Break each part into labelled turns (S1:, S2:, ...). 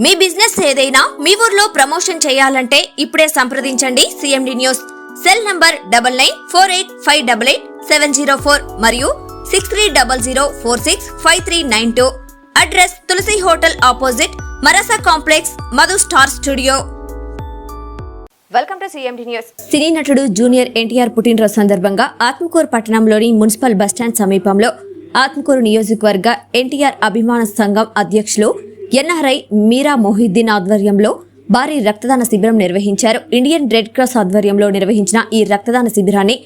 S1: మీ business ఏదైనా మీ ఊర్లో promotion చేయాలంటే ఇప్పుడే సంప్రదించండి సిఎండి న్యూస్. సెల్ నంబర్ 9948588704 మరియు 6300465392. Address Tulasi hotel opposite Marasa complex, Madhu star studio. Welcome to CMD news. Cine నటుడు జూనియర్ ఎన్టీఆర్ పుట్టినరోజు సందర్భంగా ఆత్మకూరు పట్టణంలోని మున్సిపల్ బస్టాండ్ సమీపంలో ఆత్మకూరు నియోజకవర్గ ఎన్టీఆర్ అభిమాన సంఘం అధ్యక్షులు ఎన్ఆర్ఐ మీరా మొహిద్దీన్ ఆధ్వర్యంలో భారీ రక్తదాన శిబిరం నిర్వహించారు. ఇండియన్ రెడ్ క్రాస్ ఆధ్వర్యంలో నిర్వహించిన ఈ రక్తదాన శిబిరాన్ని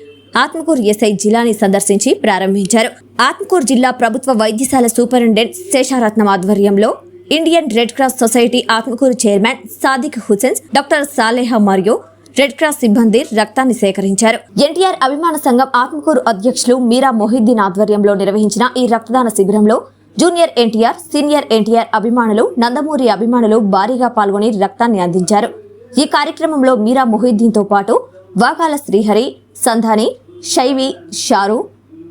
S1: ఆత్మకూరు ఎస్ఐ జిలాని సందర్శించి ప్రారంభించారు. ఆత్మకూరు జిల్లా ప్రభుత్వ వైద్యశాల సూపరింటెండెంట్ శేషారత్నం ఆధ్వర్యంలో Indian red cross society Atmakur chairman Sadiq Hussain, doctor Saleha మరియు రెడ్ క్రాస్ సిబ్బంది రక్తాన్ని సేకరించారు. ఎన్టీఆర్ అభిమాన సంఘం ఆత్మకూరు అధ్యక్షులు మీరా మొహిద్దీన్ ఆధ్వర్యంలో నిర్వహించిన ఈ రక్తదాన శిబిరంలో జూనియర్ ఎన్టీఆర్, సీనియర్ ఎన్టీఆర్ అభిమానులు, నందమూరి అభిమానులు భారీగా పాల్గొని రక్తాన్ని అందించారు. ఈ కార్యక్రమంలో మీరా మొహిద్దీన్తో పాటు వాగాల శ్రీహరి, సంధాని, శైవి, షారు,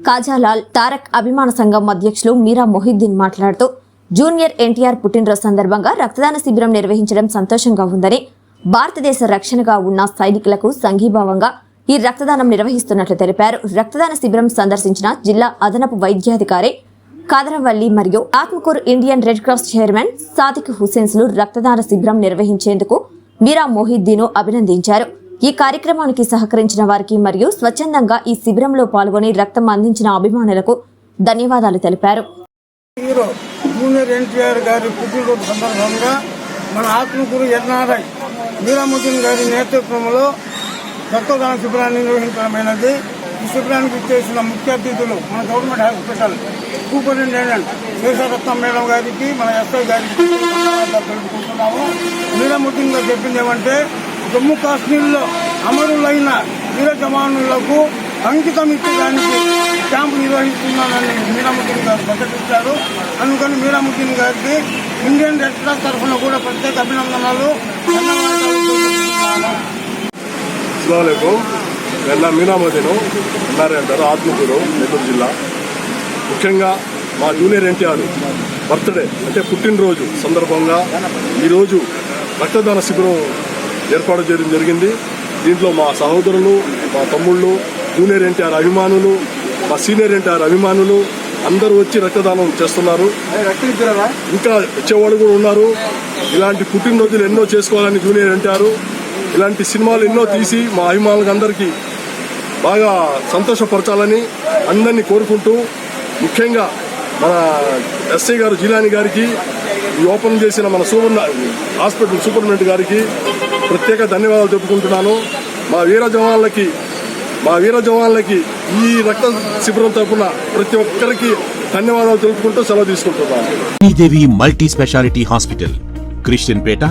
S1: కాజాలాల్, తారక్ అభిమాన సంఘం అధ్యక్షులు మీరా మొహిద్దీన్ మాట్లాడుతూ జూనియర్ ఎన్టీఆర్ పుట్టినరోజు సందర్భంగా రక్తదాన శిబిరం నిర్వహించడం సంతోషంగా ఉందని, భారతదేశ రక్షణగా ఉన్న సైనికులకు సంఘీభావంగా ఈ రక్తదానం నిర్వహిస్తున్నట్లు తెలిపారు. రక్తదాన శిబిరం సందర్శించిన జిల్లా అదనపు వైద్యాధికారి కాదరవల్లి మరియు Atmakur Indian red cross chairman Sadiq హుసేన్లు రక్తదాన శిబిరం నిర్వహించేందుకు మీరా మొహిద్దీన్ అభినందించారు. ఈ కార్యక్రమానికి సహకరించిన వారికి మరియు స్వచ్ఛందంగా ఈ శిబిరంలో పాల్గొని రక్తం అందించిన అభిమానులకు ధన్యవాదాలు తెలిపారు.
S2: జూనియర్ ఎన్టీఆర్ గారి పుట్టినరోజు సందర్భంగా మన ఆత్మకూరు ఎన్ఆర్ఐ మీరా మొహిద్దీన్ గారి నేతృత్వంలో రక్తదాన శిబిరాన్ని నిర్వహించడమైనది. ఈ శిబిరానికి చేసిన ముఖ్య అతిథులు మన government hospital superintendent Sesharatnam madam గారికి, మన ఎస్ఐ గారికి తెలుపుకుంటున్నాము. మీరా మొహిద్దీన్ గారు చెప్పింది ఏమంటే, జమ్మూ కాశ్మీర్లో అమరులైన వీర జవానులకు అంకితం ఇచ్చడానికి క్యాంపు నిర్వహిస్తున్నానని మీరా మొహిద్దీన్ గారు ప్రకటించారు. అందుకని మీరా మొహిద్దీన్ గారికి ఇండియన్ రెడ్ క్రాస్ తరఫున కూడా ప్రత్యేక అభినందనలు.
S3: మీరా మొహిద్దీన్ ఎన్ఆర్ఐ అంటారు, ఆత్మకూరు, నెల్లూరు జిల్లా. ముఖ్యంగా మా జూనియర్ ఎన్టీఆర్ బర్త్డే అంటే పుట్టినరోజు సందర్భంగా ఈరోజు రక్తదాన శిబిరం ఏర్పాటు చేయడం జరిగింది. దీంట్లో మా సహోదరులు, మా తమ్ముళ్ళు, జూనియర్ ఎన్టీఆర్ అభిమానులు, మా సీనియర్ ఎన్టీఆర్ అభిమానులు అందరూ వచ్చి రక్తదానం చేస్తున్నారు. ఇంకా వచ్చేవాళ్ళు కూడా ఉన్నారు. ఇలాంటి పుట్టినరోజులు ఎన్నో చేసుకోవాలని జూనియర్ ఎన్టీఆర్ ఇలాంటి సినిమాలు ఎన్నో తీసి మా అభిమానులకు అందరికీ బాగా సంతోషపరచాలని అందరినీ కోరుకుంటూ, ముఖ్యంగా మన ఎస్ఐ గారు జిలాని గారికి, ఈ ఓపెన్ చేసిన మన హాస్పిటల్ సూపరింటెండెంట్ గారికి ప్రత్యేక ధన్యవాదాలు చెప్పుకుంటున్నాను. మా వీర జవాన్లకి ఈ రక్త శిబిరం తరఫున ప్రతి ఒక్కరికి ధన్యవాదాలు తెలుపుకుంటూ సెలవు తీసుకుంటున్నాను.
S4: దేవి multi speciality hospital, Christian Peta,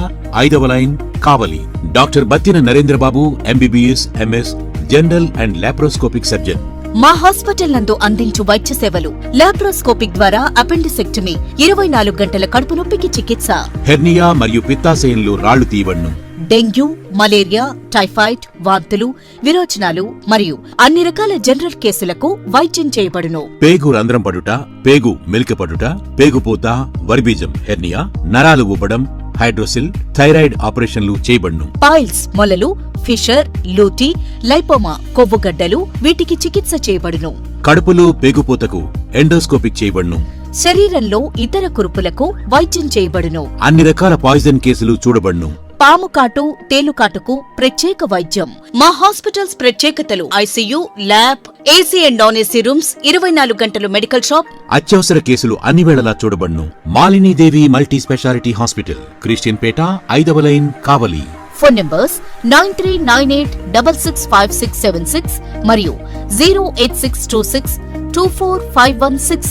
S4: 5వ line, Kavali. Doctor Battina Narendra Babu, MBBS, MS, general and laparoscopic surgeon.
S5: మా హాస్పిటల్ నందు అందించు వైద్య సేవలు: లాప్రోస్కోపిక్ ద్వారా అపెండిసెక్టమీ, 24 గంటల కడుపు నొప్పికి చికిత్స,
S4: హెర్నియా మరియు పిత్తాశయంలో రాళ్లు తీయబడును,
S5: డెంగ్యూ, మలేరియా, టైఫాయిడ్, వాంతులు, విరోచనాలు మరియు అన్ని రకాల జనరల్ కేసులకు వైద్యం చేయబడును.
S4: పేగు రంధ్రం పడుట, పేగు మెలికపడుట, పేగుపూత, వర్బీజం, హెర్నియా, నరాలు ఊపడం, హైడ్రోసిల్, థైరాయిడ్ ఆపరేషన్లు చేయబడును.
S5: పైల్స్, మొలలు, ఫిషర్, లూటీ, లైపోమా, కొవ్వుగడ్డలు, వీటికి చికిత్స చేయబడును.
S4: కడుపులో పేగుపూతకు ఎండోస్కోపిక్ చేయబడును.
S5: శరీరంలో ఇతర కురుపులకు వైద్యం చేయబడును.
S4: అన్ని రకాల పాయిజన్ కేసులు చూడబడును.
S5: పాము కాటు, తేలుకాటుకు ప్రత్యేక వైద్యం. మా హాస్పిటల్స్ ప్రత్యేకతలు: ICU, lab, AC and non AC rooms, 24 గంటలు మెడికల్ షాప్.
S4: అత్యవసర కేసులు అన్ని వేళలా చూడబడును. Malinidevi multi speciality hospital, Christian Peta, 5వ లైన్, కావలి.
S5: ఫోన్ నంబర్స్ 9398665676 మరియు 08626245166.